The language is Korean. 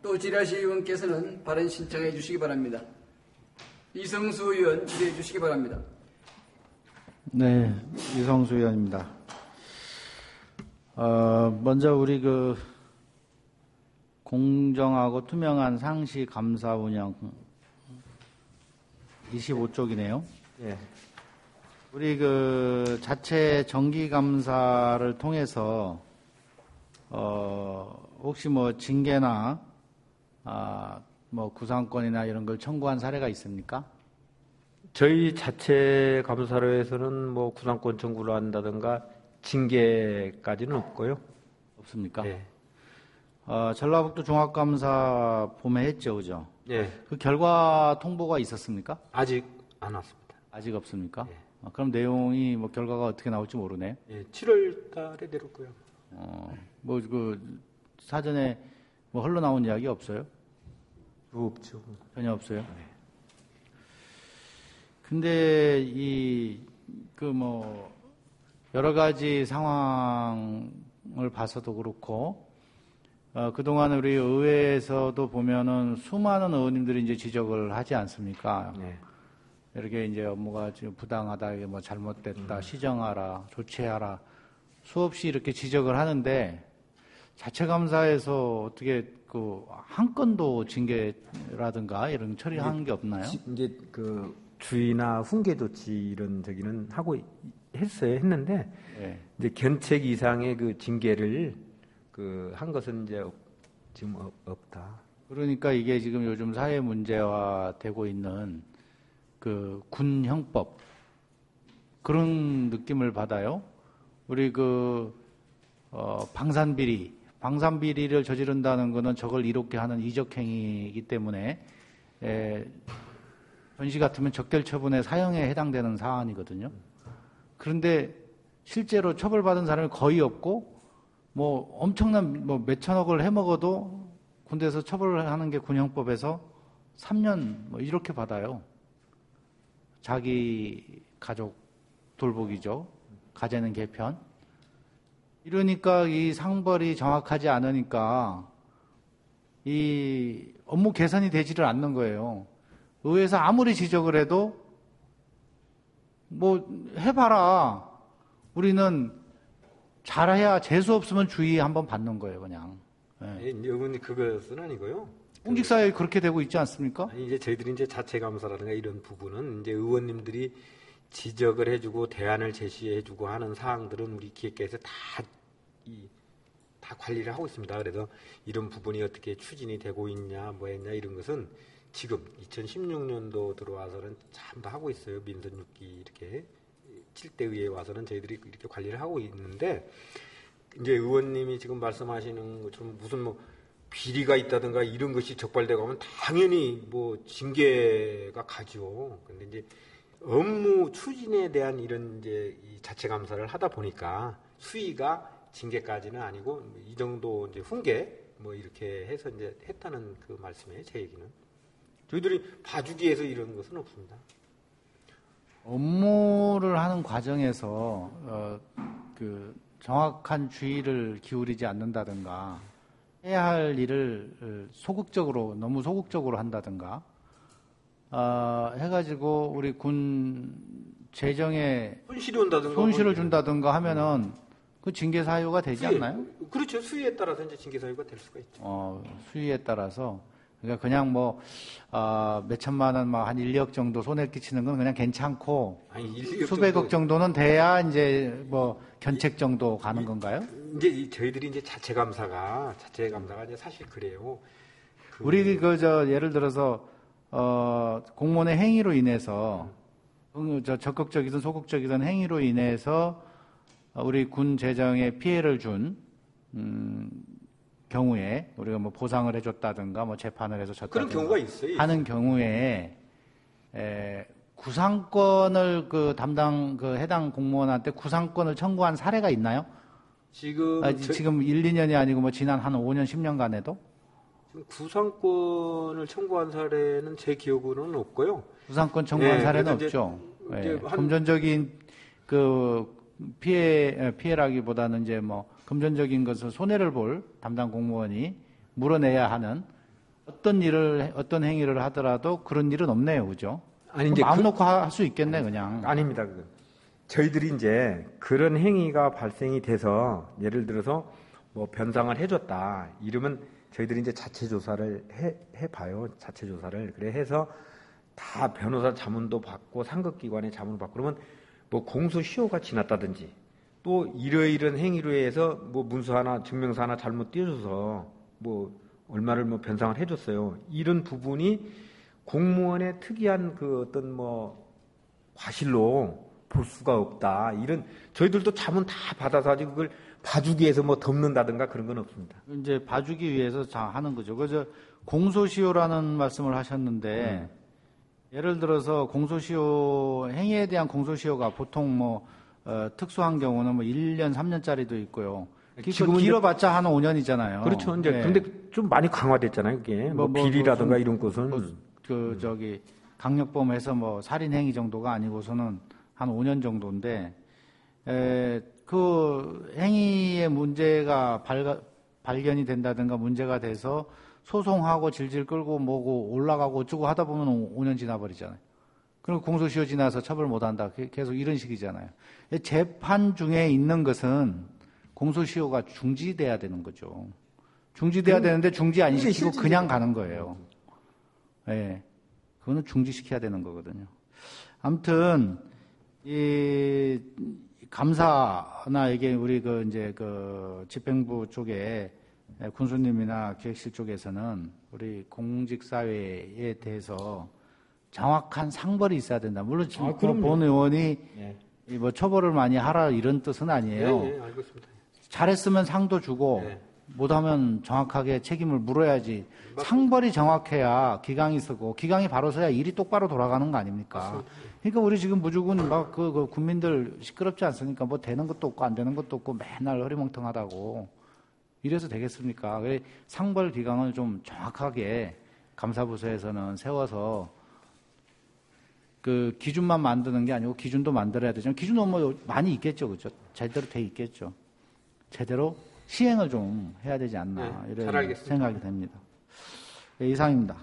또 지라시 의원께서는 발언 신청해 주시기 바랍니다. 이성수 의원 질의해 주시기 바랍니다. 네, 이성수 의원입니다. 먼저 우리 공정하고 투명한 상시 감사 운영 25쪽이네요. 예. 우리 자체 정기 감사를 통해서 혹시 뭐 징계나 뭐 구상권이나 이런 걸 청구한 사례가 있습니까? 저희 자체 감사로에서는 뭐 구상권 청구를 한다든가 징계까지는 없고요. 없습니까? 예. 전라북도 종합감사 봄에 했죠, 그죠? 예. 그 결과 통보가 있었습니까? 아직 안 왔습니다. 아직 없습니까? 예. 그럼 내용이 뭐 결과가 어떻게 나올지 모르네. 예, 7월 달에 내렸고요. 뭐 사전에 뭐 흘러나온 이야기 없어요? 없죠. 전혀 없어요. 네. 근데 여러 가지 상황을 봐서도 그렇고, 그동안 우리 의회에서도 보면은 수많은 의원님들이 이제 지적을 하지 않습니까? 네. 이렇게 이제 업무가 지금 부당하다, 이게 뭐 잘못됐다, 시정하라, 조치하라, 수없이 이렇게 지적을 하는데, 자체 감사에서 어떻게 한 건도 징계라든가 이런 처리한 게 없나요? 이제 주의나 훈계 조치 이런 저기는 했는데, 네. 이제 견책 이상의 징계를 한 것은 이제 지금 없다. 그러니까 이게 지금 요즘 사회 문제화 되고 있는 군 형법 그런 느낌을 받아요. 우리 방산비리를 저지른다는 것은 저걸 이롭게 하는 이적행위이기 때문에 전시 같으면 적결처분의 사형에 해당되는 사안이거든요. 그런데 실제로 처벌받은 사람이 거의 없고 뭐 엄청난 몇천억을 해먹어도 군대에서 처벌을 하는 게 군형법에서 3년 뭐 이렇게 받아요. 자기 가족 돌보기죠. 가재는 개편. 이러니까 이 상벌이 정확하지 않으니까 이 업무 개선이 되지를 않는 거예요. 의회에서 아무리 지적을 해도 뭐 해봐라. 우리는 잘해야 재수 없으면 주의 한번 받는 거예요, 그냥. 네. 이건 그것은 아니고요. 공직사회에 그렇게 되고 있지 않습니까? 아니, 이제 저희들이 이제 자체 감사라든가 이런 부분은 이제 의원님들이 지적을 해주고 대안을 제시해주고 하는 사항들은 우리 기획계에서 다 관리를 하고 있습니다. 그래서 이런 부분이 어떻게 추진이 되고 있냐, 뭐했냐 이런 것은 지금 2016년도 들어와서는 참 다 하고 있어요. 민선 6기 이렇게 7대 의회에 와서는 저희들이 이렇게 관리를 하고 있는데 이제 의원님이 지금 말씀하시는 것처럼 무슨 뭐 비리가 있다든가 이런 것이 적발되고 하면 당연히 뭐 징계가 가죠. 근데 이제 업무 추진에 대한 이런 이제 이 자체 감사를 하다 보니까 수위가 징계까지는 아니고 이 정도 이제 훈계 뭐 이렇게 해서 이제 했다는 그 말씀이에요. 제 얘기는. 저희들이 봐주기 위해서 이런 것은 없습니다. 업무를 하는 과정에서 정확한 주의를 기울이지 않는다든가 해야 할 일을 너무 소극적으로 한다든가 해가지고 우리 군 재정에 손실을 준다든가 하면은 그 징계 사유가 되지 않나요? 그렇죠. 수위에 따라서 이제 징계 사유가 될 수가 있죠. 수위에 따라서. 그러니까 그냥 몇 천만 원, 한 1, 2억 정도 손해를 끼치는 건 그냥 괜찮고, 수백억 정도는 돼야 이제 견책 정도 가는 건가요? 이제 저희들이 이제 자체 감사가 이제 사실 그래요. 우리 예를 들어서, 공무원의 행위로 인해서, 적극적이든 소극적이든 행위로 인해서 우리 군 재정에 피해를 준, 경우에 우리가 뭐 보상을 해줬다든가 재판을 해서 졌다든가 그런 경우가 있어요. 하는 경우에 구상권을 해당 공무원한테 구상권을 청구한 사례가 있나요? 지금 1, 2년이 아니고 지난 한 5년, 10년간에도 지금 구상권을 청구한 사례는 제 기억으로는 없고요. 구상권 청구한 사례는 없죠. 금전적인 피해라기보다는 금전적인 것을 손해를 볼 담당 공무원이 물어내야 하는 어떤 행위를 하더라도 그런 일은 없네요, 그죠? 아니 이제 마음 놓고 할 수 있겠네, 그냥. 아닙니다. 그건. 저희들이 이제 그런 행위가 발생이 돼서 예를 들어서 뭐 변상을 해줬다 이러면 저희들이 이제 자체 조사를 해봐요. 자체 조사를 그래 해서 다 변호사 자문도 받고 상급기관의 자문을 받고 그러면 뭐 공소시효가 지났다든지 또 이러이런 행위로 해서 뭐 문서 하나 증명서 하나 잘못 띄워줘서 뭐 얼마를 뭐 변상을 해줬어요. 이런 부분이 공무원의 특이한 그 어떤 뭐 과실로 볼 수가 없다. 이런 저희들도 자문 다 받아서 아직 그걸 봐주기 위해서 뭐 덮는다든가 그런 건 없습니다. 이제 봐주기 위해서 하는 거죠. 그래서 공소시효라는 말씀을 하셨는데 예를 들어서 공소시효 행위에 대한 공소시효가 보통 뭐 특수한 경우는 뭐 1년, 3년짜리도 있고요. 지금 길어봤자 한 5년이잖아요. 그렇죠. 이제 네. 근데 좀 많이 강화됐잖아요. 그게 뭐 비리라든가 이런 것은 강력범해서 뭐 살인 행위 정도가 아니고서는 한 5년 정도인데 그 행위의 문제가 발견이 된다든가 문제가 돼서 소송하고 질질 끌고 뭐고 올라가고 어쩌고 하다 보면 5년 지나버리잖아요. 그리고 공소시효 지나서 처벌 못한다. 계속 이런 식이잖아요. 재판 중에 있는 것은 공소시효가 중지돼야 되는 거죠. 중지돼야 되는데 중지 안 시키고 그냥 가는 거예요. 예. 네. 그거는 중지시켜야 되는 거거든요. 아무튼 이 감사나 이게 우리 이제 집행부 쪽에 군수님이나 기획실 쪽에서는 우리 공직사회에 대해서 정확한 상벌이 있어야 된다. 물론 지금 본 의원이 뭐 처벌을 많이 하라 이런 뜻은 아니에요. 네, 알겠습니다. 잘했으면 상도 주고 못하면 정확하게 책임을 물어야지. 상벌이 정확해야 기강이 서고 기강이 바로 서야 일이 똑바로 돌아가는 거 아닙니까? 맞습니다. 그러니까 우리 지금 무조건 막 그 국민들 시끄럽지 않습니까? 뭐 되는 것도 없고 안 되는 것도 없고 맨날 허리멍텅하다고 이래서 되겠습니까? 그래 상벌 기강을 좀 정확하게 감사부서에서는 세워서 그 기준만 만드는 게 아니고 기준도 만들어야 되죠. 기준도 뭐 많이 있겠죠, 그렇죠? 제대로 돼 있겠죠. 제대로 시행을 좀 해야 되지 않나 이런 생각이 됩니다. 네, 이상입니다.